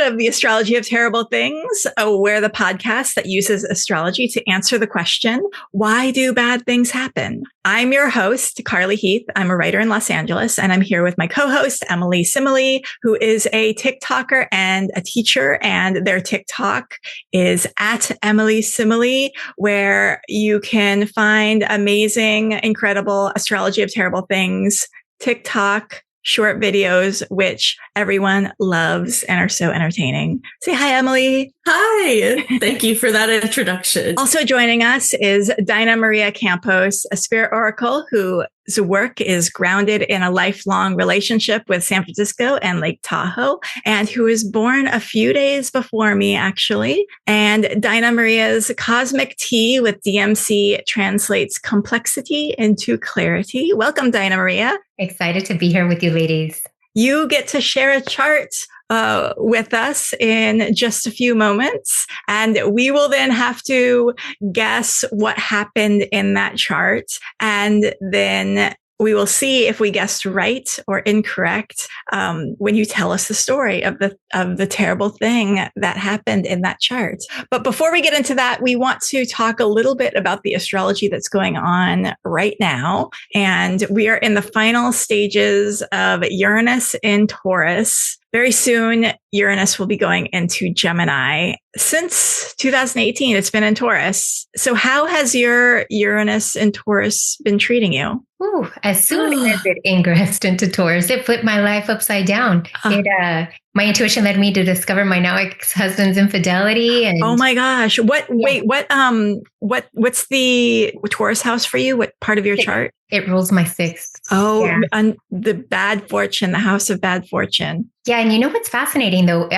of the Astrology of Terrible Things. We're the podcast that uses astrology to answer the question, why do bad things happen? I'm your host, Carly Heath. I'm a writer in Los Angeles, and I'm here with my co-host, Emily Simile, who is a TikToker and a teacher. And their TikTok is at Emily Simile, where you can find amazing, incredible Astrology of Terrible Things TikTok short videos, which everyone loves and are so entertaining. Say hi, Emily. Hi. Thank you for that introduction. Also joining us is Dinah-Maria Campos, a spirit oracle whose work is grounded in a lifelong relationship with San Francisco and Lake Tahoe, and who was born a few days before me, actually. And Dinah-Maria's Cosmic Tea with DMC translates complexity into clarity. Welcome, Dinah-Maria. Excited to be here with you, ladies. You get to share a chart with us in just a few moments, and we will then have to guess what happened in that chart, and then we will see if we guessed right or incorrect when you tell us the story of the terrible thing that happened in that chart. But before we get into that, we want to talk a little bit about the astrology that's going on right now. And we are in the final stages of Uranus in Taurus. Very soon, Uranus will be going into Gemini. Since 2018, it's been in Taurus. So how has your Uranus in Taurus been treating you? Ooh, as soon as it ingressed into Taurus, it flipped my life upside down. My intuition led me to discover my now ex-husband's infidelity. And oh my gosh! What's the Taurus house for you? What part of your chart? It rules my sixth. Oh, yeah. The bad fortune, the house of bad fortune. Yeah. And you know what's fascinating though?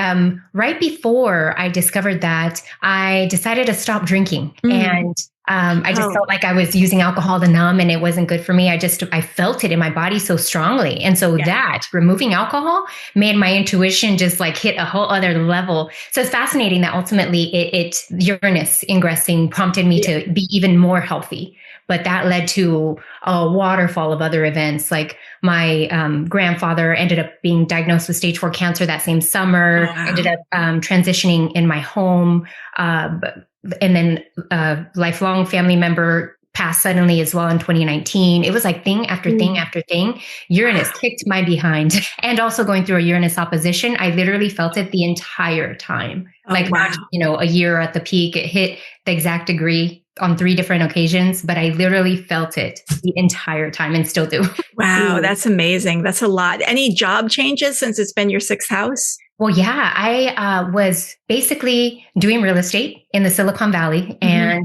Right before I discovered that, I decided to stop drinking. And I just felt like I was using alcohol to numb and it wasn't good for me. I felt it in my body so strongly. And so that removing alcohol made my intuition just like hit a whole other level. So it's fascinating that ultimately it Uranus ingressing prompted me to be even more healthy. But that led to a waterfall of other events. Like my grandfather ended up being diagnosed with stage 4 cancer that same summer, ended up transitioning in my home. And then a lifelong family member passed suddenly as well in 2019. It was like thing after thing after thing. Uranus kicked my behind. And also going through a Uranus opposition, I literally felt it the entire time. Not, a year at the peak. It hit the exact degree on 3 different occasions, but I literally felt it the entire time and still do. Wow, that's amazing. That's a lot. Any job changes since it's been your 6th house? Well, yeah, I was basically doing real estate in the Silicon Valley, and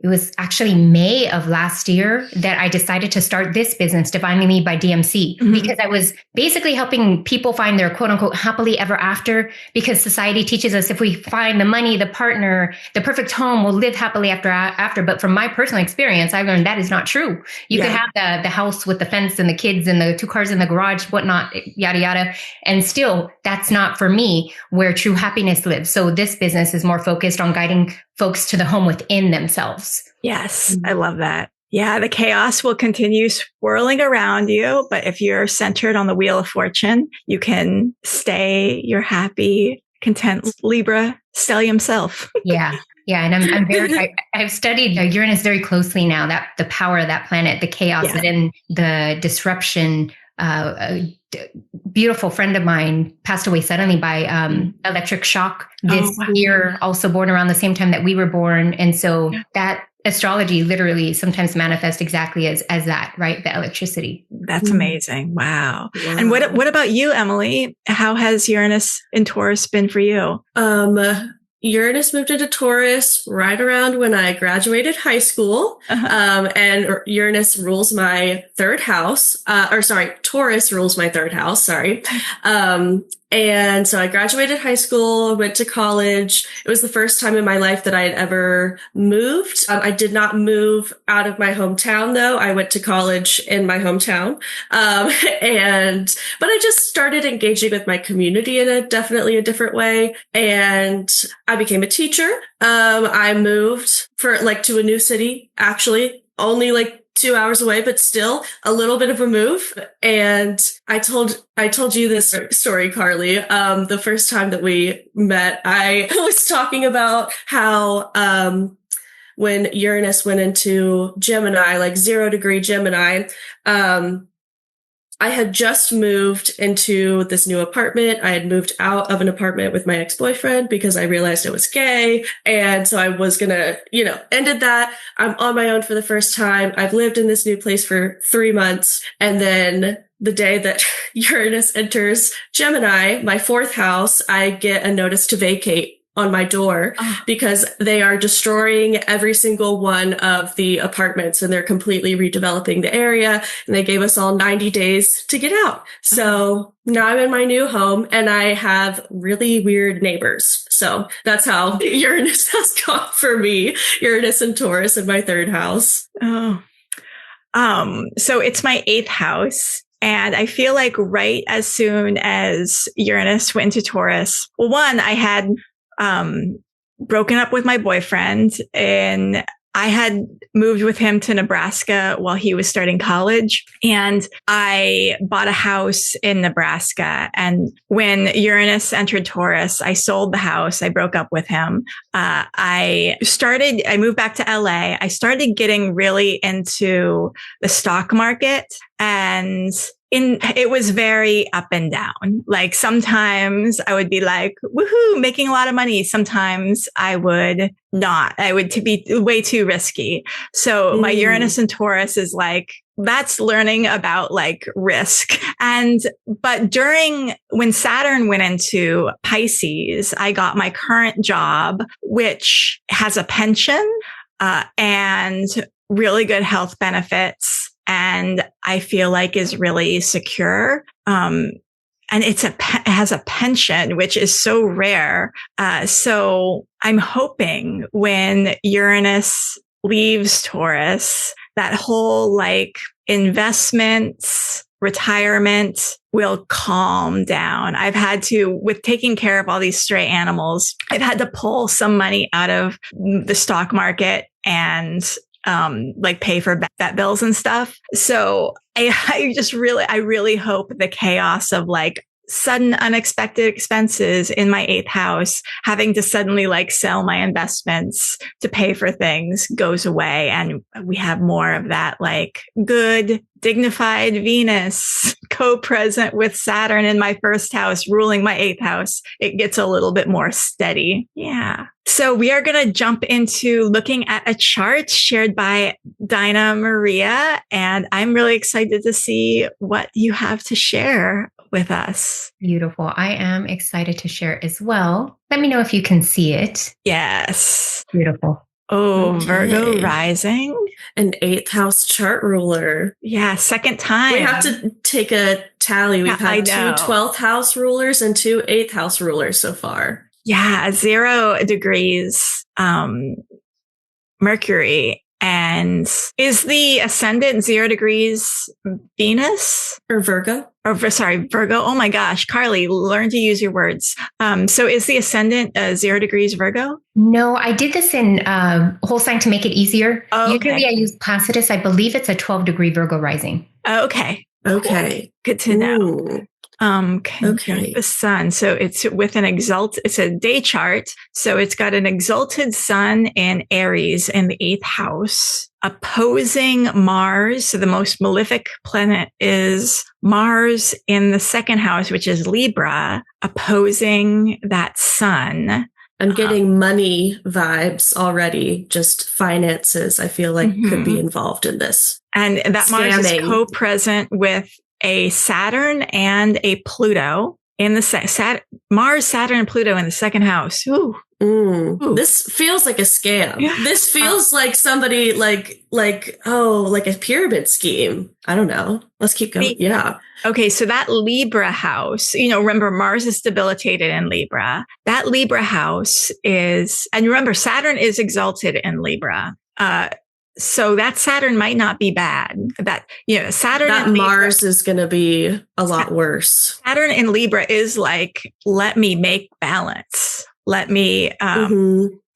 it was actually May of last year that I decided to start this business, Divinely Me by DMC, because I was basically helping people find their quote unquote happily ever after, because society teaches us if we find the money, the partner, the perfect home, we'll live happily after. But from my personal experience, I learned that is not true. You could have the house with the fence and the kids and the 2 cars in the garage, whatnot, yada, yada. And still, that's not for me where true happiness lives. So this business is more focused on guiding folks to the home within themselves. Yes, I love that. Yeah, the chaos will continue swirling around you, but if you're centered on the wheel of fortune, you can stay your happy, content Libra stellium self. Yeah. And I'm very, I've studied Uranus very closely now, that the power of that planet, the chaos and the disruption. A beautiful friend of mine passed away suddenly by electric shock this year, also born around the same time that we were born. And so that astrology literally sometimes manifests exactly as that, right? The electricity. That's amazing. Wow. And what about you, Emily? How has Uranus in Taurus been for you? Uranus moved into Taurus right around when I graduated high school. And Uranus rules my 3rd house. Taurus rules my 3rd house. Sorry. And so I graduated high school, went to college. It was the first time in my life that I had ever moved. I did not move out of my hometown though. I went to college in my hometown. But I just started engaging with my community in definitely a different way. And I became a teacher. I moved to a new city, actually, only 2 hours away, but still a little bit of a move. And I told you this story, Carly. The first time that we met, I was talking about how, when Uranus went into Gemini, like 0-degree Gemini, I had just moved into this new apartment. I had moved out of an apartment with my ex-boyfriend because I realized I was gay. And so I was gonna, ended that. I'm on my own for the first time. I've lived in this new place for 3 months. And then the day that Uranus enters Gemini, my 4th house, I get a notice to vacate on my door because they are destroying every single one of the apartments and they're completely redeveloping the area. And they gave us all 90 days to get out. So now I'm in my new home and I have really weird neighbors. So that's how Uranus has gone for me. Uranus and Taurus in my 3rd house. Oh, so it's my 8th house. And I feel like right as soon as Uranus went into Taurus, well, one, I had broken up with my boyfriend and I had moved with him to Nebraska while he was starting college. And I bought a house in Nebraska. And when Uranus entered Taurus, I sold the house. I broke up with him. I moved back to LA. I started getting really into the stock market, and it was very up and down. Like sometimes I would be like, woohoo, making a lot of money. Sometimes I would not. I would be way too risky. So my Uranus and Taurus is like, that's learning about like risk. But when Saturn went into Pisces, I got my current job, which has a pension, and really good health benefits. And I feel like is really secure. And it has a pension, which is so rare. So I'm hoping when Uranus leaves Taurus, that whole like investments, retirement will calm down. I've had to, with taking care of all these stray animals, I've had to pull some money out of the stock market and like pay for vet bills and stuff. So I really hope the chaos of like sudden unexpected expenses in my 8th house, having to suddenly like sell my investments to pay for things, goes away. And we have more of that like good, dignified Venus co-present with Saturn in my 1st house, ruling my 8th house. It gets a little bit more steady. Yeah. So we are going to jump into looking at a chart shared by Dinah-Maria. And I'm really excited to see what you have to share with us. Beautiful. I am excited to share as well. Let me know if you can see it. Yes. Beautiful. Oh, okay. Virgo rising. An 8th house chart ruler. Yeah, 2nd time. We have to take a tally. We've had 2 12th house rulers and 2 8th house rulers so far. Yeah, 0 degrees Mercury. And is the ascendant 0 degrees Venus? Or Virgo? Virgo. Oh my gosh, Carly, learn to use your words. So is the ascendant 0 degrees Virgo? No, I did this in whole sign to make it easier. Oh, okay. Usually I use Placidus. I believe it's a 12-degree Virgo rising. Okay. Okay. Good to know. Ooh. Okay. The sun. So it's with it's a day chart. So it's got an exalted sun in Aries in the 8th house, opposing Mars. So the most malefic planet is Mars in the 2nd house, which is Libra, opposing that sun. I'm getting money vibes already, just finances, I feel like could be involved in this. And that Mars is co-present with a Saturn and a Pluto in the Mars, Saturn, and Pluto in the 2nd house. Ooh. Ooh. This feels like a scam. Yeah. This feels like somebody like a pyramid scheme. I don't know. Let's keep going. Yeah. Okay. So that Libra house, remember Mars is debilitated in Libra. That Libra house and remember Saturn is exalted in Libra. So that Saturn might not be bad. Saturn. That Mars is going to be a lot worse. Saturn in Libra is like, let me make balance. Let me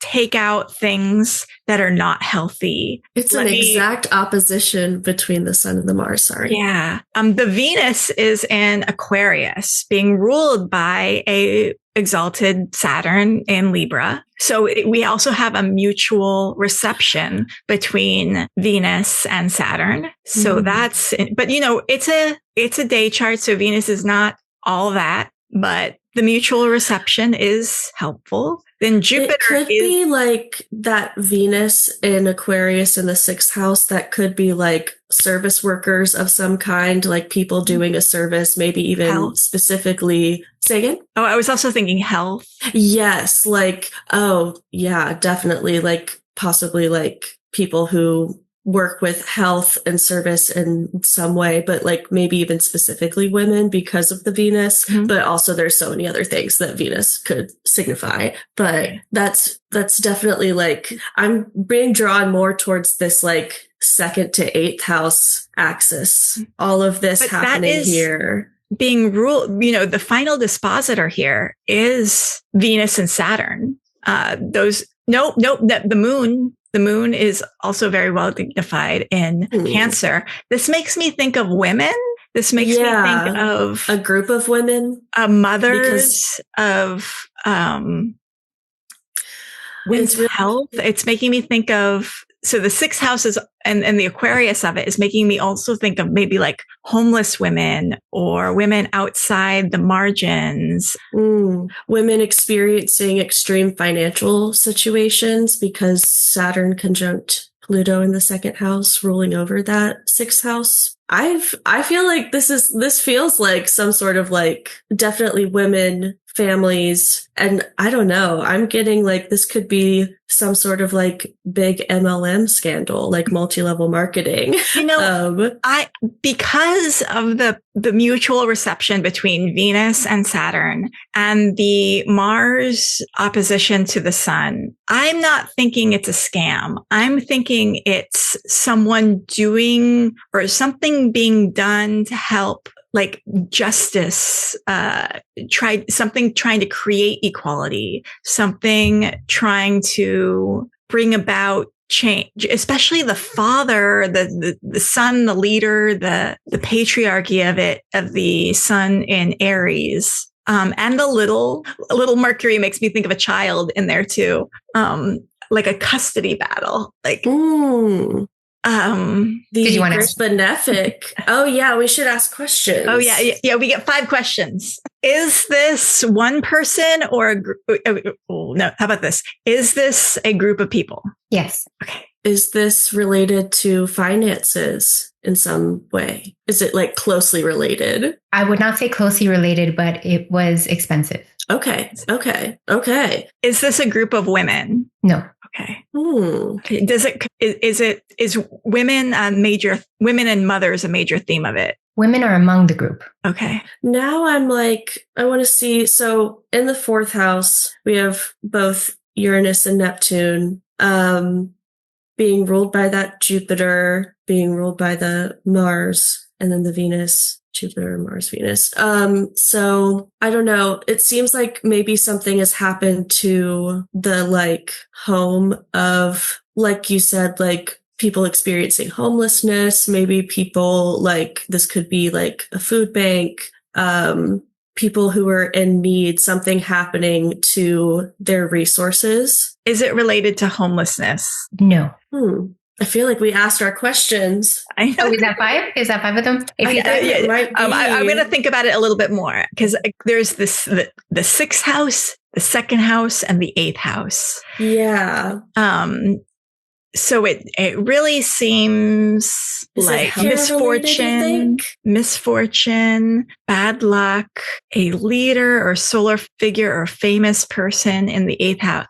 take out things that are not healthy. It's an exact opposition between the Sun and the Mars. Sorry. Yeah. The Venus is in Aquarius, being ruled by a exalted Saturn in Libra. So we also have a mutual reception between Venus and Saturn. So that's, but it's a day chart. So Venus is not all that, but the mutual reception is helpful. Then Jupiter could be like that Venus in Aquarius in the 6th house. That could be like service workers of some kind, like people doing a service, maybe even health. Specifically. Say again? Oh, I was also thinking health. Yes. Like, oh yeah, definitely. Like possibly like people who work with health and service in some way, but like maybe even specifically women because of the Venus, but also there's so many other things that Venus could signify. But that's definitely like, I'm being drawn more towards this like 2nd to 8th house axis. All of this happening here. Being ruled, the final dispositor here is Venus and Saturn. The moon is also very well dignified in Cancer. This makes me think of women. This makes me think of a group of women, mothers of women's health. It's making me think of, so the 6th house is, and the Aquarius of it is making me also think of maybe like homeless women or women outside the margins. Women experiencing extreme financial situations because Saturn conjunct Pluto in the 2nd house, ruling over that 6th house. I feel like this feels like some sort of like definitely women, families, and I don't know. I'm getting like this could be some sort of like big MLM scandal, like multi-level marketing. Because of the mutual reception between Venus and Saturn and the Mars opposition to the Sun, I'm not thinking it's a scam. I'm thinking it's someone doing or something being done to help, like justice, trying to create equality, something trying to bring about change, especially the father, the son, the leader, the patriarchy of the Sun in Aries. And a little Mercury makes me think of a child in there too. Like a custody battle, like, did you want to ask benefic? Oh yeah, we should ask questions. Oh yeah. We get 5 questions. Is this one person or a group? No. How about this? Is this a group of people? Yes. Okay. Is this related to finances in some way? Is it like closely related? I would not say closely related, but it was expensive. Okay. Is this a group of women? No. Okay. Is women and mothers a major theme of it? Women are among the group. Okay. Now I'm like, I want to see. So in the 4th house, we have both Uranus and Neptune, being ruled by that Jupiter, being ruled by the Mars, and then the Venus. Jupiter, Mars, Venus. So I don't know. It seems like maybe something has happened to the like home of, like you said, like people experiencing homelessness, maybe people like this could be like a food bank, people who are in need, something happening to their resources. Is it related to homelessness? No. I feel like we asked our questions. I know. Oh, is that 5? Is that 5 of them? I'm going to think about it a little bit more because there's this the 6th house, the 2nd house, and the 8th house. Yeah. So it really seems like misfortune, bad luck, a leader or solar figure or famous person in the 8th house,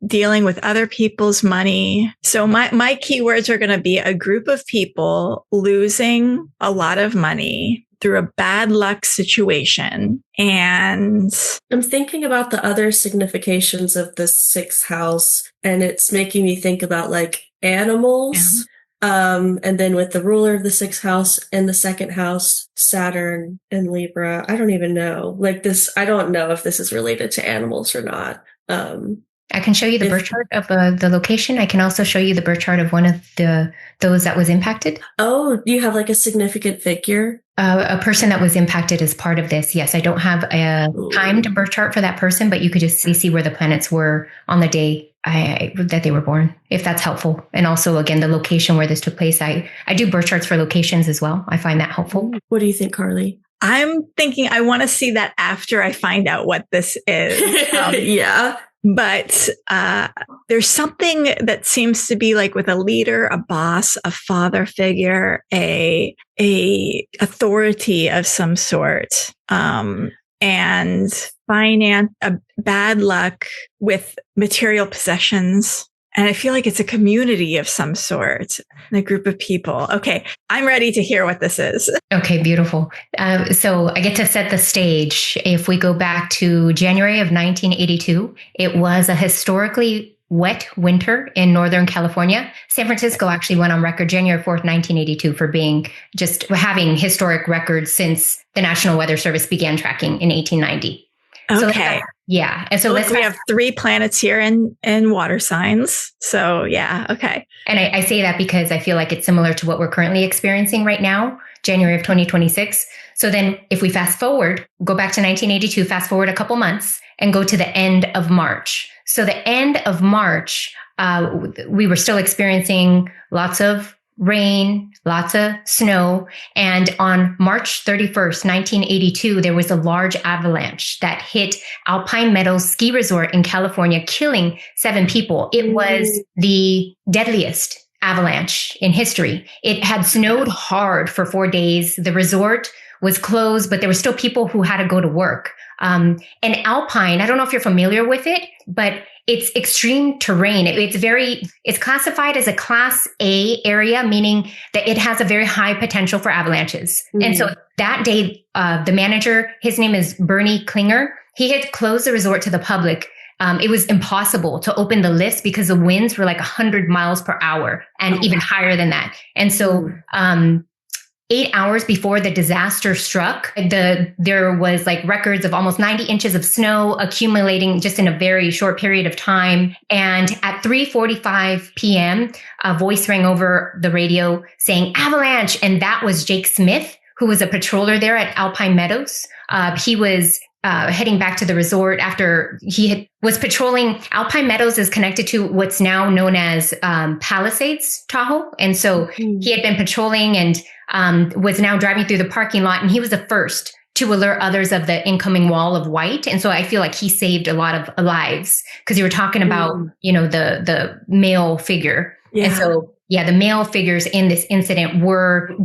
dealing with other people's money. So my keywords are going to be a group of people losing a lot of money through a bad luck situation. And I'm thinking about the other significations of the 6th house, and it's making me think about like animals. And then with the ruler of the 6th house and the 2nd house, Saturn and Libra. I don't even know. Like this, I don't know if this is related to animals or not. I can show you the birth chart of the location. I can also show you the birth chart of one of those that was impacted. Oh, you have like a significant figure? A person that was impacted as part of this. Yes, I don't have a timed birth chart for that person, but you could just see where the planets were on the day that they were born, if that's helpful. And also, again, the location where this took place. I do birth charts for locations as well. I find that helpful. What do you think, Carly? I'm thinking I want to see that after I find out what this is. Yeah. But there's something that seems to be like with a leader, a boss, a father figure, a authority of some sort, and bad luck with material possessions. And I feel like it's a community of some sort, a group of people. Okay, I'm ready to hear what this is. Okay, beautiful. So I get to set the stage. If we go back to January of 1982, it was a historically wet winter in Northern California. San Francisco actually went on record January 4th, 1982 for having historic records since the National Weather Service began tracking in 1890. Okay. Yeah. And so we have 3 planets here in water signs. So yeah. Okay. And I say that because I feel like it's similar to what we're currently experiencing right now, January of 2026. So then if we fast forward, go back to 1982, fast forward a couple months and go to the end of March. So the end of March, we were still experiencing lots of rain, lots of snow. And on March 31st, 1982, there was a large avalanche that hit Alpine Meadows Ski Resort in California, killing 7 people. It was the deadliest avalanche in history. It had snowed hard for 4 days. The resort was closed, but there were still people who had to go to work. And Alpine, I don't know if you're familiar with it, but it's extreme terrain. It's classified as a Class A area, meaning that it has a very high potential for avalanches. And so that day, the manager, his name is Bernie Klinger, he had closed the resort to the public. It was impossible to open the lifts because the winds were like 100 miles per hour and even higher than that. And so, 8 hours before the disaster struck, there was like records of almost 90 inches of snow accumulating just in a very short period of time. And at 3:45 p.m., a voice rang over the radio saying avalanche. And that was Jake Smith, who was a patroller there at Alpine Meadows. He was heading back to the resort after was patrolling. Alpine Meadows is connected to what's now known as Palisades, Tahoe. And so he had been patrolling and was now driving through the parking lot. And he was the first to alert others of the incoming wall of white. And so I feel like he saved a lot of lives because you were talking about, the male figure. Yeah. And so, the male figures in this incident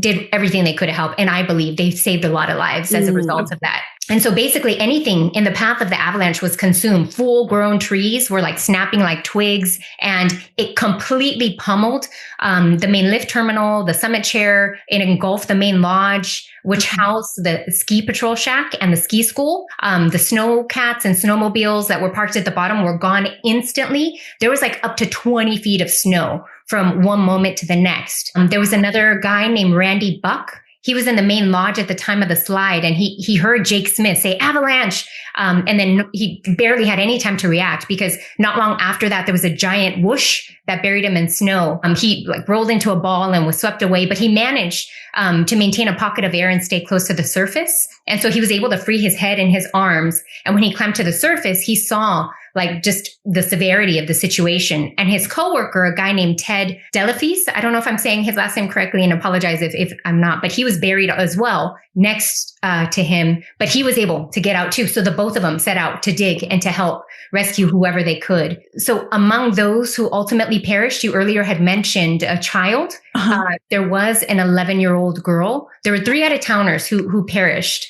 did everything they could to help. And I believe they saved a lot of lives as a result of that. And so basically anything in the path of the avalanche was consumed. Full grown trees were like snapping like twigs, and it completely pummeled the main lift terminal, the summit chair. It engulfed the main lodge, which housed the ski patrol shack and the ski school. The snow cats and snowmobiles that were parked at the bottom were gone instantly. There was like up to 20 feet of snow from one moment to the next. There was another guy named Randy Buck. He was in the main lodge at the time of the slide, and he heard Jake Smith say avalanche. And then he barely had any time to react because not long after that, there was a giant whoosh that buried him in snow. He rolled into a ball and was swept away, but he managed to maintain a pocket of air and stay close to the surface. And so he was able to free his head and his arms. And when he climbed to the surface, he saw just the severity of the situation. And his coworker, a guy named Ted Delafise, I don't know if I'm saying his last name correctly and apologize if I'm not, but he was buried as well next to him, but he was able to get out too. So the both of them set out to dig and to help rescue whoever they could. So among those who ultimately perished, you earlier had mentioned a child. There was an 11-year-old girl. There were 3 out-of-towners who perished.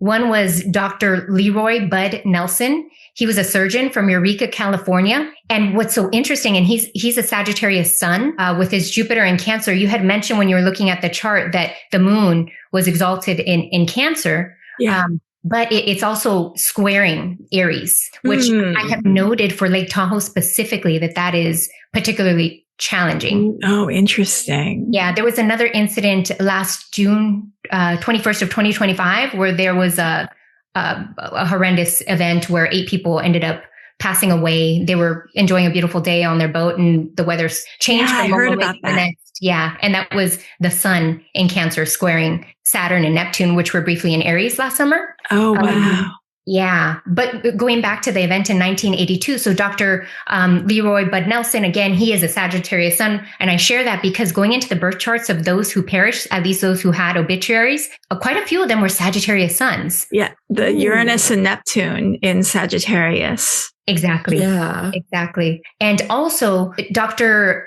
One was Dr. Leroy Bud Nelson. He was a surgeon from Eureka, California. And what's so interesting, and he's a Sagittarius sun with his Jupiter in Cancer. You had mentioned when you were looking at the chart that the moon was exalted in Cancer. Yeah. But it's also squaring Aries, which I have noted for Lake Tahoe specifically that is particularly challenging. Oh, interesting. Yeah, there was another incident last June 21st of 2025 where there was a horrendous event where 8 people ended up passing away. They were enjoying a beautiful day on their boat and the weather's changed from I one heard moment about to the that. next. Yeah. And that was the sun in Cancer squaring Saturn and Neptune, which were briefly in Aries last summer. Oh, wow. Yeah. But going back to the event in 1982, so Dr. Leroy Bud Nelson, again, he is a Sagittarius sun. And I share that because going into the birth charts of those who perished, at least those who had obituaries, quite a few of them were Sagittarius suns. Yeah. The Uranus and Neptune in Sagittarius. Exactly. Yeah. Exactly. And also Dr.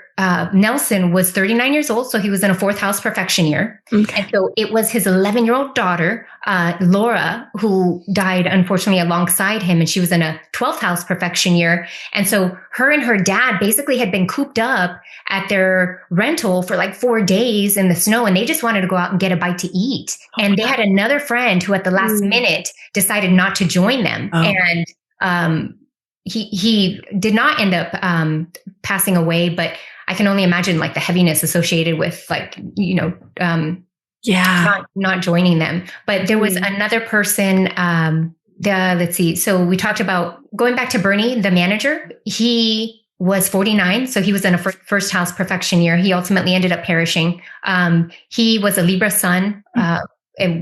Nelson was 39 years old. So he was in a 4th house perfection year. Okay. And so it was his 11-year-old daughter, Laura, who died unfortunately alongside him. And she was in a 12th house perfection year. And so her and her dad basically had been cooped up at their rental for like 4 days in the snow. And they just wanted to go out and get a bite to eat. And they had another friend who at the last minute decided not to join them. And, he did not end up passing away, but I can only imagine like the heaviness associated with like, not joining them. But there was another person, let's see. So we talked about going back to Bernie, the manager. He was 49. So he was in a first house perfection year. He ultimately ended up perishing. He was a Libra sun,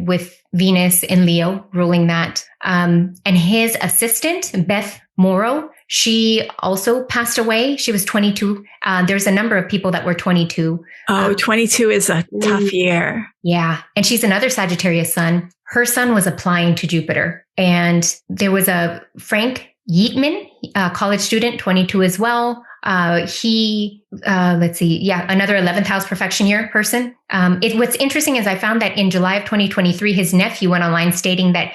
with Venus in Leo ruling that. And his assistant, Beth Morrow, she also passed away. She was 22. There's a number of people that were 22. 22 is a tough year. Yeah. And she's another Sagittarius sun. Her sun was applying to Jupiter. And there was a Frank Yeatman, a college student, 22 as well. Another 11th house perfection year person. What's interesting is I found that in July of 2023, his nephew went online stating that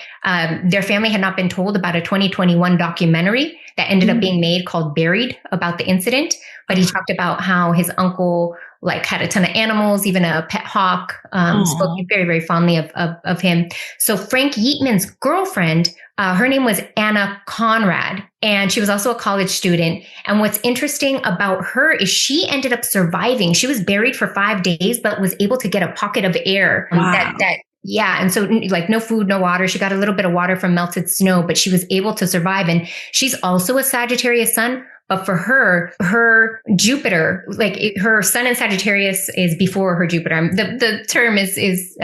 their family had not been told about a 2021 documentary that ended up being made called Buried about the incident. But he talked about how his uncle like had a ton of animals, even a pet hawk, spoke very, very fondly of him. So Frank Yeatman's girlfriend, her name was Anna Conrad, and she was also a college student. And what's interesting about her is she ended up surviving. She was buried for 5 days, but was able to get a pocket of air Yeah. And so like no food, no water. She got a little bit of water from melted snow, but she was able to survive. And she's also a Sagittarius sun. But for her Jupiter, her sun in Sagittarius is before her Jupiter. The term is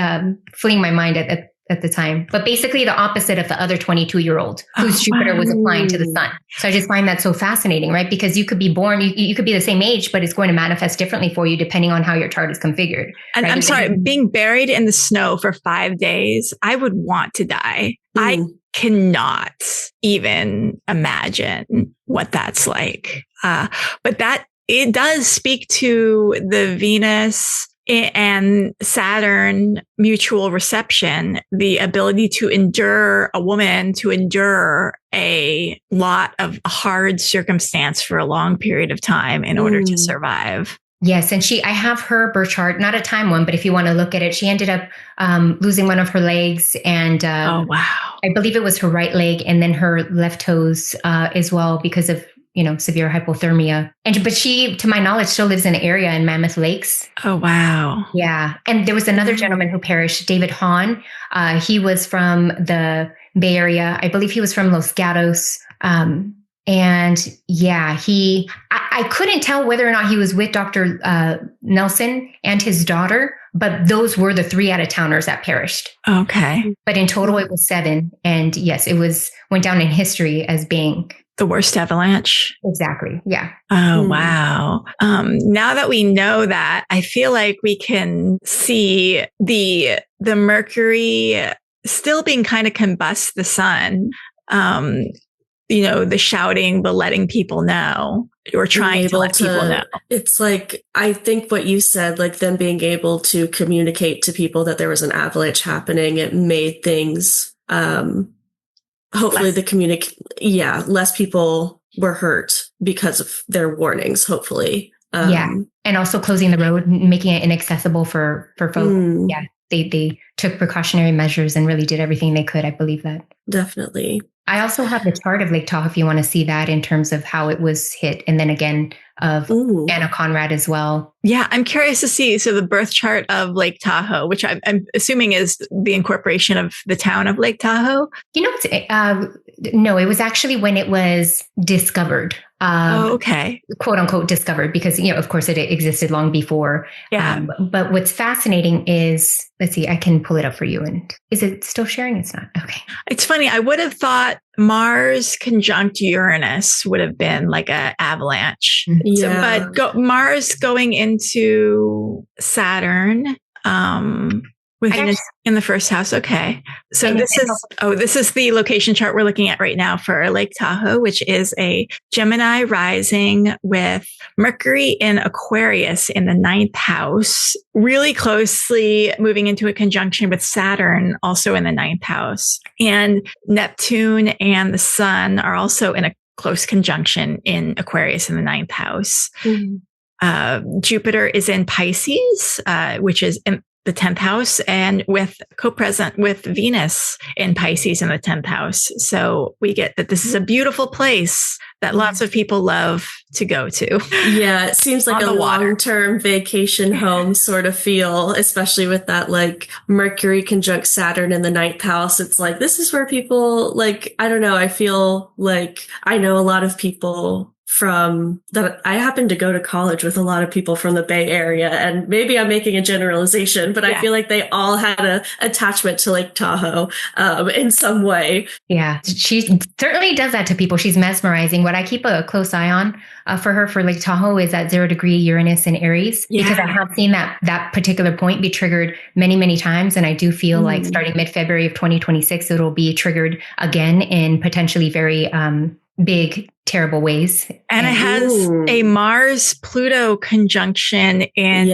fleeing my mind at the time. But basically the opposite of the other 22-year-old whose Jupiter was applying to the sun. So I just find that so fascinating, right? Because you could be born, you could be the same age, but it's going to manifest differently for you depending on how your chart is configured. And right? I'm sorry, being buried in the snow for 5 days, I would want to die. I cannot even imagine what that's like. But that it does speak to the Venus and Saturn mutual reception, the ability to endure a lot of hard circumstance for a long period of time in order to survive. Yes. And I have her birth chart, not a time one, but if you want to look at it, she ended up losing one of her legs and oh, wow. I believe it was her right leg and then her left toes as well because of, severe hypothermia. But she, to my knowledge, still lives in an area in Mammoth Lakes. Oh, wow. Yeah. And there was another gentleman who perished, David Hahn. He was from the Bay Area. I believe he was from Los Gatos. And yeah, I couldn't tell whether or not he was with Dr. Nelson and his daughter, but those were the 3 out-of-towners that perished. Okay. But in total, it was 7. And yes, went down in history as being the worst avalanche. Exactly. Yeah. Oh, wow. Now that we know that, I feel like we can see the Mercury still being kind of combust the sun. The shouting, the letting people know, or trying to let people know. It's like, I think what you said, like them being able to communicate to people that there was an avalanche happening, it made things, hopefully less people were hurt because of their warnings, hopefully. And also closing the road, making it inaccessible for folks. Yeah. They took precautionary measures and really did everything they could. I believe that. Definitely. I also have the chart of Lake Tahoe if you want to see that in terms of how it was hit. And then again, of Anna Conrad as well. Yeah, I'm curious to see. So the birth chart of Lake Tahoe, which I'm assuming is the incorporation of the town of Lake Tahoe. No, it was actually when it was discovered. Okay. Quote unquote discovered, because, of course it existed long before. Yeah. But what's fascinating is, let's see, I can pull it up for you. And is it still sharing? It's not. Okay. It's funny. I would have thought Mars conjunct Uranus would have been like an avalanche. Yeah. But Mars going into Saturn, with Venus in the first house. Okay. So this is the location chart we're looking at right now for Lake Tahoe, which is a Gemini rising with Mercury in Aquarius in the 9th house, really closely moving into a conjunction with Saturn, also in the 9th house. And Neptune and the Sun are also in a close conjunction in Aquarius in the 9th house. Jupiter is in Pisces, which is in the 10th house, and with co-present with Venus in Pisces in the 10th house. So we get that this is a beautiful place that lots of people love to go to. Yeah, it seems like a long-term vacation home sort of feel, especially with that like Mercury conjunct Saturn in the 9th house. It's like, this is where people like, I don't know, I feel like I know a lot of people from that. I happen to go to college with a lot of people from the Bay Area, and maybe I'm making a generalization, but I feel like they all had a attachment to Lake Tahoe in some way. Yeah, she certainly does that to people. She's mesmerizing. What I keep a close eye on for her for Lake Tahoe is that 0-degree Uranus in Aries, because I have seen that particular point be triggered many, many times. And I do feel like starting mid-February of 2026, it'll be triggered again in potentially very big, terrible ways. And it has a Mars-Pluto conjunction in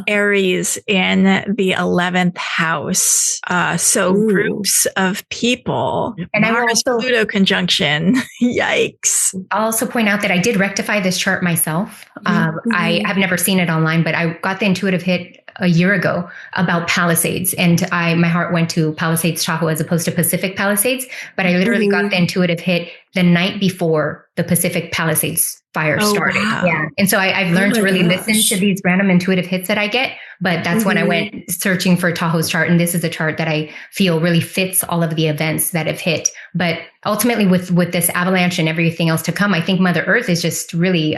Aries in the 11th house. So groups of people. And Mars-Pluto conjunction. Yikes. I'll also point out that I did rectify this chart myself. I have never seen it online, but I got the intuitive hit a year ago about Palisades, and my heart went to Palisades Tahoe as opposed to Pacific Palisades. But I literally got the intuitive hit the night before the Pacific Palisades fire started. Wow. Yeah. And so I've learned to really listen to these random intuitive hits that I get. But that's when I went searching for Tahoe's chart. And this is a chart that I feel really fits all of the events that have hit. But ultimately with this avalanche and everything else to come, I think Mother Earth is just really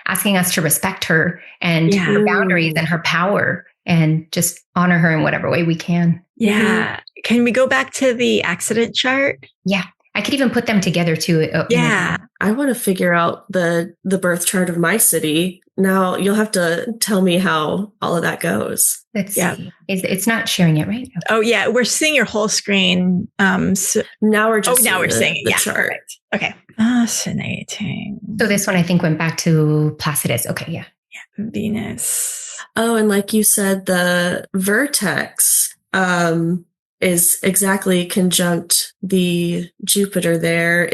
asking us to respect her and her boundaries and her power, and just honor her in whatever way we can. Yeah. Can we go back to the accident chart? Yeah. I could even put them together too. I want to figure out the birth chart of my city. Now you'll have to tell me how all of that goes. Let's see. It's not sharing it, right? Okay. Oh yeah, we're seeing your whole screen. So now we're just seeing the chart. Perfect. Okay. Fascinating. So this one I think went back to Placidus. Okay, yeah. Venus. Oh, and like you said, the vertex is exactly conjunct the Jupiter there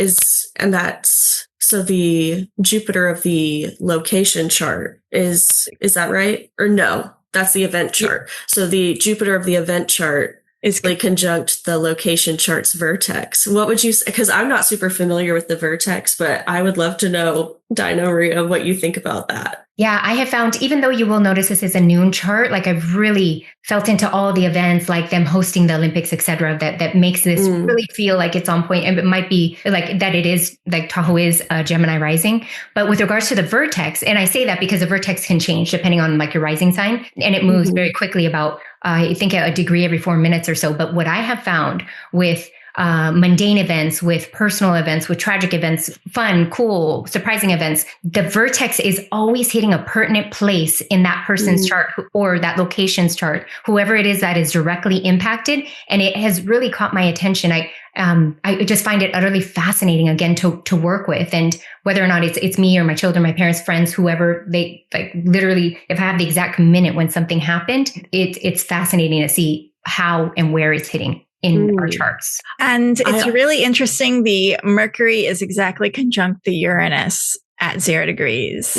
and that's so the Jupiter of the location chart is that right? Or no, that's the event chart. So the Jupiter of the event chart is like conjunct the location chart's vertex. What would you say? Because I'm not super familiar with the vertex, but I would love to know, Dinah-Maria, what you think about that. Yeah, I have found, even though you will notice this is a noon chart, like I've really felt into all the events, like them hosting the Olympics, et cetera, that makes this really feel like it's on point. And it might be like that it is, like Tahoe is Gemini rising. But with regards to the vertex, and I say that because the vertex can change depending on like your rising sign, and it moves very quickly about, I think a degree every 4 minutes or so. But what I have found with mundane events, with personal events, with tragic events, fun, cool, surprising events, the vertex is always hitting a pertinent place in that person's chart or that location's chart, whoever it is that is directly impacted. And it has really caught my attention. I just find it utterly fascinating, again, to work with. And whether or not it's me or my children, my parents, friends, whoever, they like literally, if I have the exact minute when something happened, it's fascinating to see how and where it's hitting in our charts. And it's really interesting. The Mercury is exactly conjunct the Uranus at 0 degrees.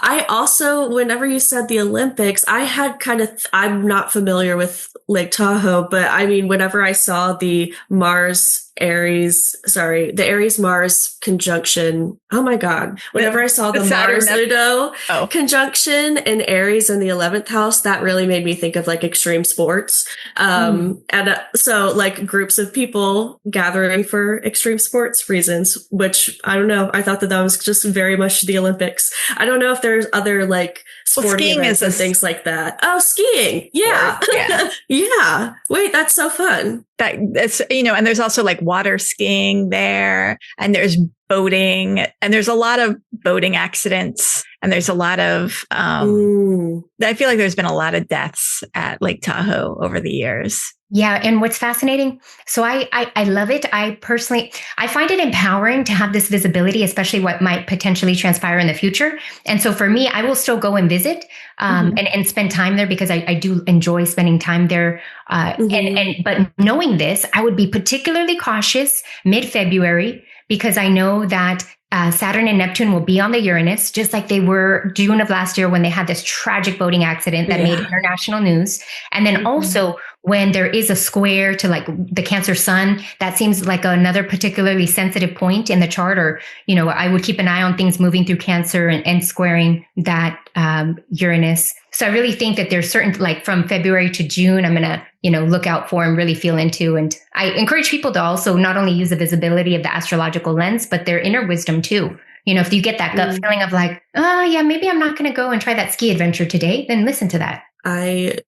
I also, whenever you said the Olympics, I had I'm not familiar with Lake Tahoe, but I mean, whenever I saw the Aries-Mars conjunction, oh my God. Whenever I saw the Mars-Pluto conjunction in Aries in the 11th house, that really made me think of like extreme sports. So like groups of people gathering for extreme sports reasons, which I don't know. I thought that was just very much the Olympics. I don't know if there's other like sporting events and things like that. Oh, skiing. Yeah. Yeah. Yeah. Wait, that's so fun. That's, and there's also like water skiing there, and there's boating, and there's a lot of boating accidents, and there's a lot of, I feel like there's been a lot of deaths at Lake Tahoe over the years. Yeah. And what's fascinating, so I love it. I find it empowering to have this visibility, especially what might potentially transpire in the future. And so for me, I will still go and visit and spend time there, because I do enjoy spending time there. But knowing this, I would be particularly cautious mid-February, because I know that Saturn and Neptune will be on the Uranus, just like they were June of last year when they had this tragic boating accident that made international news. And then also when there is a square to like the Cancer sun, that seems like another particularly sensitive point in the chart. Or, I would keep an eye on things moving through Cancer and squaring that Uranus. So I really think that there's certain, like from February to June, I'm going to, look out for and really feel into. And I encourage people to also not only use the visibility of the astrological lens, but their inner wisdom too. If you get that gut feeling of like, oh yeah, maybe I'm not going to go and try that ski adventure today, then listen to that. I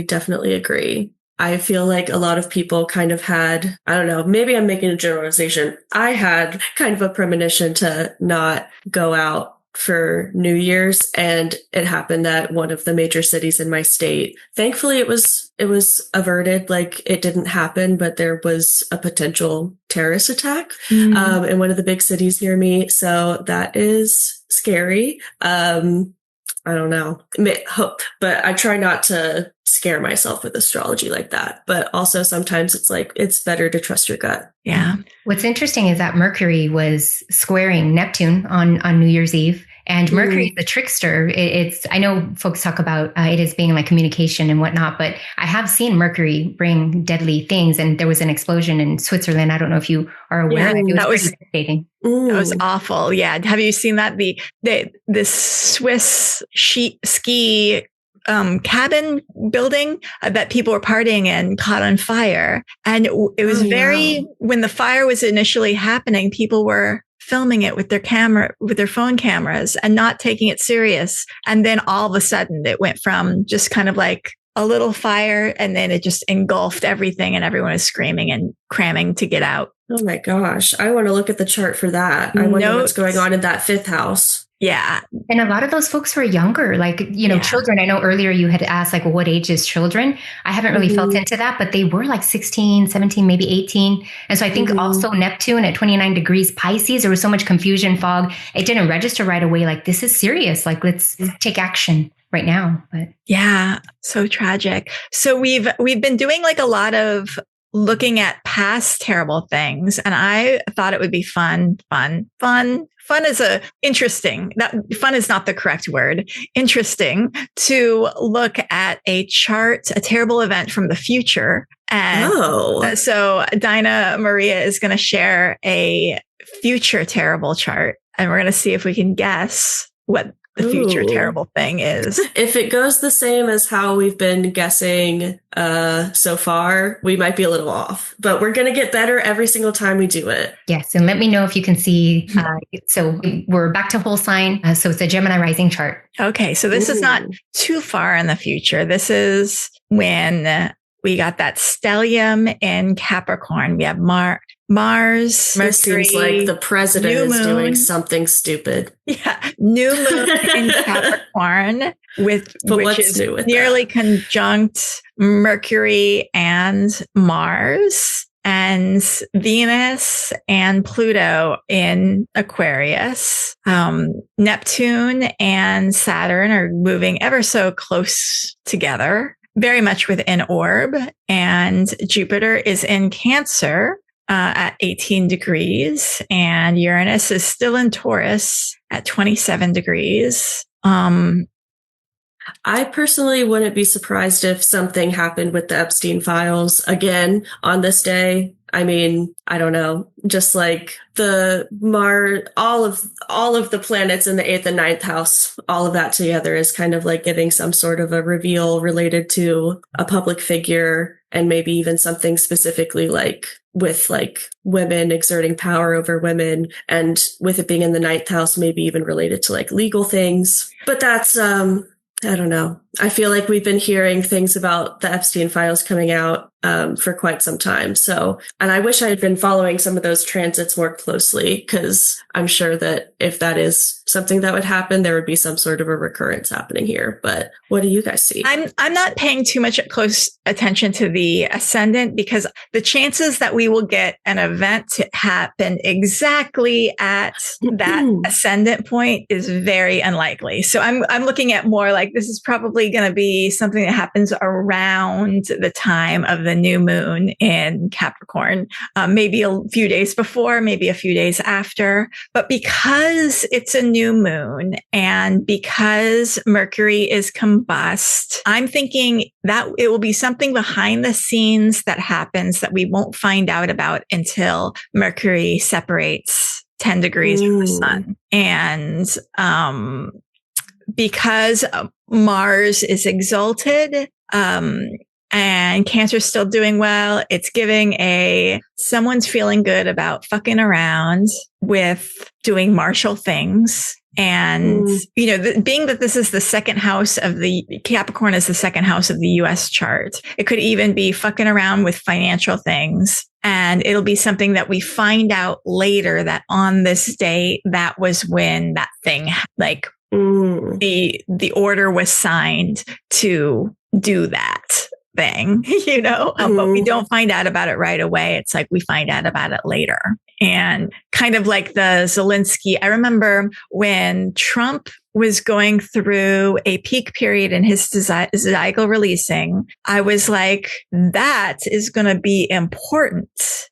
definitely agree. I feel like a lot of people kind of had, I don't know, maybe I'm making a generalization. I had kind of a premonition to not go out for New Year's, and it happened at one of the major cities in my state. Thankfully, it was averted, like it didn't happen, but there was a potential terrorist attack in one of the big cities near me. So that is scary. I don't know, but I try not to scare myself with astrology like that. But also sometimes it's like, it's better to trust your gut. Yeah. What's interesting is that Mercury was squaring Neptune on New Year's Eve. And Mercury is the trickster. I know folks talk about it as being like communication and whatnot, but I have seen Mercury bring deadly things. And there was an explosion in Switzerland. I don't know if you are aware. Yeah, that was devastating. That was awful. Yeah. Have you seen that? The Swiss ski cabin building that people were partying in caught on fire. And it was when the fire was initially happening, people were filming it with their phone cameras and not taking it serious. And then all of a sudden it went from just kind of like a little fire, and then it just engulfed everything, and everyone was screaming and cramming to get out. Oh my gosh. I want to look at the chart for that. I wonder what's going on in that 5th house. Yeah. And a lot of those folks were younger, like, children. I know earlier you had asked, like, well, what age is children? I haven't really felt into that, but they were like 16, 17, maybe 18. And so I think also Neptune at 29 degrees Pisces, there was so much confusion, fog. It didn't register right away. Like, this is serious. Like, let's take action right now. But yeah, so tragic. So we've been doing like a lot of looking at past terrible things. And I thought it would be fun is fun is not the correct word. Interesting to look at a chart, a terrible event from the future. And so Dinah-Maria is going to share a future terrible chart, and we're going to see if we can guess what the future terrible thing is. If it goes the same as how we've been guessing so far, we might be a little off, but we're going to get better every single time we do it. Yes. And let me know if you can see. So we're back to whole sign. So it's a Gemini rising chart. Okay. So this is not too far in the future. This is when we got that stellium in Capricorn. We have Mars, Mercury. This seems like the president is doing something stupid. Yeah. New moon in Capricorn, which is nearly conjunct Mercury and Mars, and Venus and Pluto in Aquarius. Neptune and Saturn are moving ever so close together, very much within orb. And Jupiter is in Cancer at 18 degrees, and Uranus is still in Taurus at 27 degrees. I personally wouldn't be surprised if something happened with the Epstein files again on this day. I mean, I don't know, just like all of the planets in the 8th and 9th house, all of that together is kind of like getting some sort of a reveal related to a public figure, and maybe even something specifically like with like women exerting power over women, and with it being in the 9th house, maybe even related to like legal things. But that's, I don't know. I feel like we've been hearing things about the Epstein files coming out for quite some time. So, and I wish I had been following some of those transits more closely, because I'm sure that if that is something that would happen, there would be some sort of a recurrence happening here. But what do you guys see? I'm not paying too much close attention to the ascendant, because the chances that we will get an event to happen exactly at that ascendant point is very unlikely. So I'm looking at more like this is probably going to be something that happens around the time of the new moon in Capricorn, maybe a few days before, maybe a few days after. But because it's a new moon and because Mercury is combust, I'm thinking that it will be something behind the scenes that happens that we won't find out about until Mercury separates 10 degrees from the sun. And because Mars is exalted, and Cancer's still doing well, it's giving someone's feeling good about fucking around with doing martial things. And, being that this is the second house of the Capricorn is the second house of the US chart, it could even be fucking around with financial things. And it'll be something that we find out later that on this day, that was when that thing, like the order was signed to do that thing, but we don't find out about it right away. It's like we find out about it later. And kind of like the Zelensky, I remember when Trump was going through a peak period in his zygo releasing, I was like, that is going to be important.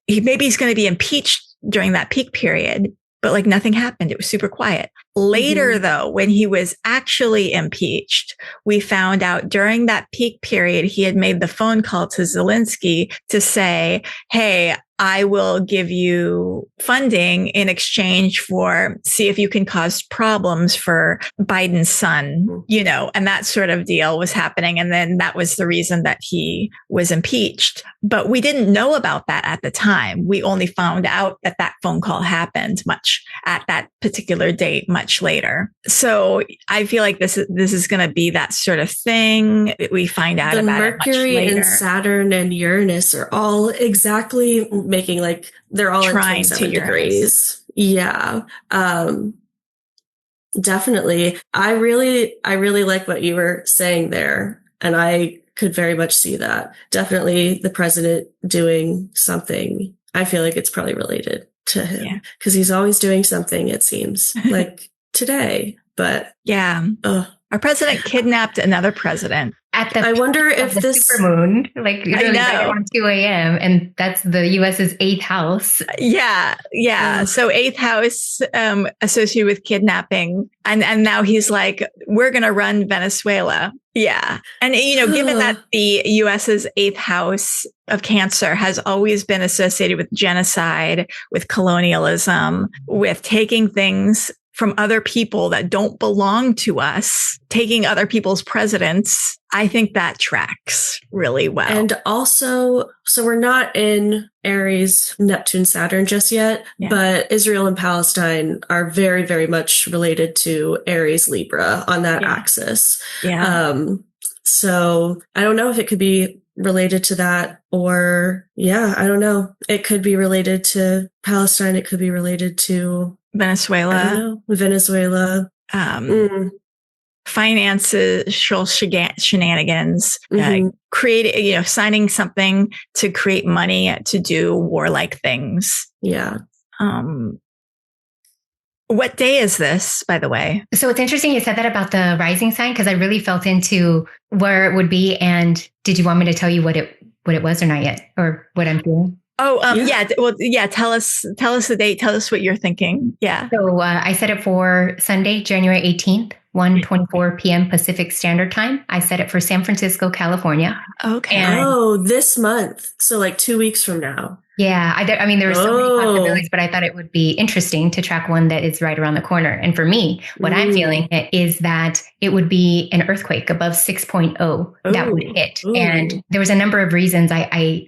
Maybe he's going to be impeached during that peak period, but like nothing happened. It was super quiet. Later, though, when he was actually impeached, we found out during that peak period, he had made the phone call to Zelensky to say, hey, I will give you funding in exchange for see if you can cause problems for Biden's son, and that sort of deal was happening. And then that was the reason that he was impeached. But we didn't know about that at the time. We only found out that that phone call happened at that particular date, much later. So I feel like this is going to be that sort of thing that we find out about it much later. Mercury and Saturn and Uranus are all exactly making like they're all trying at 27 degrees. Yeah. Definitely. I really like what you were saying there. And I could very much see that. Definitely the president doing something. I feel like it's probably related to him because he's always doing something, it seems like today. But yeah. Our president kidnapped another president. I wonder if this supermoon, like really around 2 a.m. and that's the U.S.'s 8th house. Yeah. So 8th house associated with kidnapping, and now he's like, we're going to run Venezuela. Yeah, and given that the U.S.'s 8th house of Cancer has always been associated with genocide, with colonialism, with taking things from other people that don't belong to us, taking other people's presidents, I think that tracks really well. And also, so we're not in Aries, Neptune, Saturn just yet, but Israel and Palestine are very, very much related to Aries, Libra on that axis. Yeah. So I don't know if it could be related to that or, I don't know. It could be related to Palestine. It could be related to Venezuela. Financial shenanigans, creating, signing something to create money to do warlike things. Yeah. What day is this, by the way? So it's interesting you said that about the rising sign, because I really felt into where it would be. And did you want me to tell you what it was or not yet, or what I'm feeling? Oh, yeah. Well, yeah. Tell us the date. Tell us what you're thinking. Yeah. So I set it for Sunday, January 18th, 1:24 p.m. Pacific Standard Time. I set it for San Francisco, California. Okay. And this month. So like 2 weeks from now. Yeah. I mean, there were so many possibilities, but I thought it would be interesting to track one that is right around the corner. And for me, what I'm feeling is that it would be an earthquake above 6.0 that would hit. And there was a number of reasons I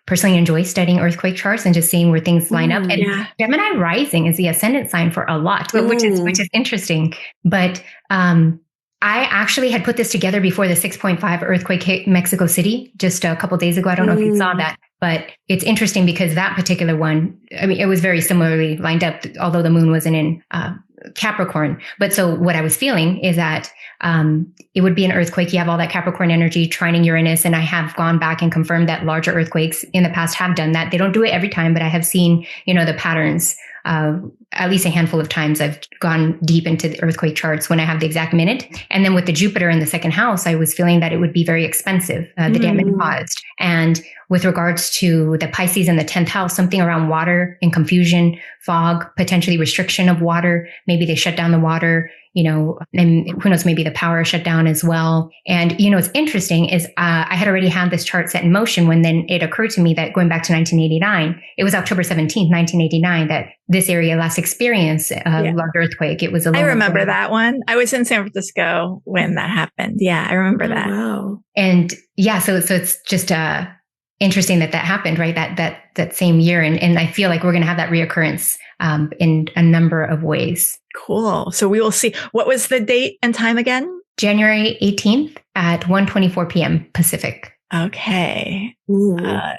personally enjoy studying earthquake charts and just seeing where things line up. And Gemini rising is the ascendant sign for a lot, which is interesting. But I actually had put this together before the 6.5 earthquake hit Mexico City just a couple of days ago. I don't know if you saw that, but it's interesting because that particular one, I mean, it was very similarly lined up, although the moon wasn't in Capricorn. But so what I was feeling is that it would be an earthquake. You have all that Capricorn energy trining Uranus. And I have gone back and confirmed that larger earthquakes in the past have done that. They don't do it every time, but I have seen, the patterns. At least a handful of times I've gone deep into the earthquake charts when I have the exact minute. And then with the Jupiter in the second house, I was feeling that it would be very expensive, the damage caused. And with regards to the Pisces in the 10th house, something around water and confusion, fog, potentially restriction of water. Maybe they shut down the water, and who knows, maybe the power shut down as well. And, what's interesting is I had already had this chart set in motion when then it occurred to me that going back to 1989, it was October 17th, 1989, that this area last experienced a large earthquake. It was I remember that one. I was in San Francisco when that happened. Yeah, I remember that. Wow. And so it's just interesting that happened, right? That same year. And I feel like we're going to have that reoccurrence in a number of ways. Cool. So we will see. What was the date and time again? January 18th at 1:24 p.m. Pacific. Okay.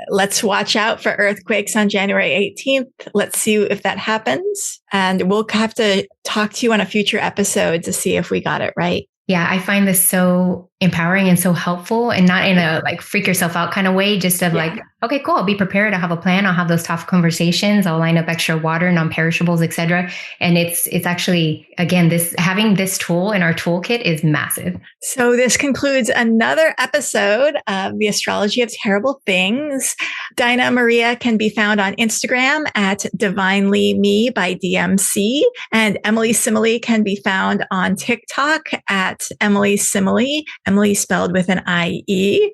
Let's watch out for earthquakes on January 18th. Let's see if that happens. And we'll have to talk to you on a future episode to see if we got it right. Yeah, I find this so empowering and so helpful, and not in a like freak yourself out kind of way, just of like, okay, cool. I'll be prepared. I'll have a plan. I'll have those tough conversations. I'll line up extra water, non-perishables, etc. And it's actually, again, having this tool in our toolkit is massive. So this concludes another episode of the Astrology of Terrible Things. Dinah-Maria can be found on Instagram at Divinely Me by DMC, and Emily Simile can be found on TikTok at Emily Simile. Emily spelled with an IE.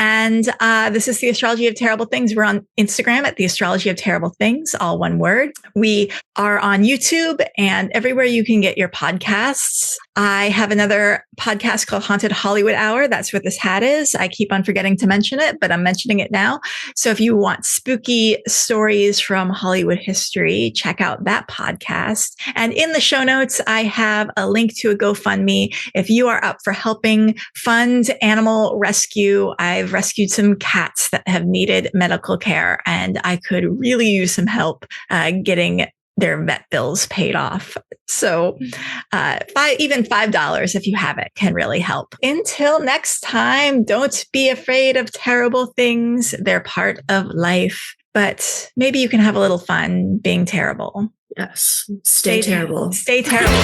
And this is the Astrology of Terrible Things. We're on Instagram at the Astrology of Terrible Things, all one word. We are on YouTube and everywhere you can get your podcasts. I have another podcast called Haunted Hollywood Hour. That's what this hat is. I keep on forgetting to mention it, but I'm mentioning it now. So if you want spooky stories from Hollywood history, check out that podcast. And in the show notes, I have a link to a GoFundMe. If you are up for helping fund animal rescue, I've rescued some cats that have needed medical care, and I could really use some help getting their vet bills paid off. So even $5, if you have it, can really help. Until next time, don't be afraid of terrible things. They're part of life, but maybe you can have a little fun being terrible. Yes. Stay terrible. Stay terrible.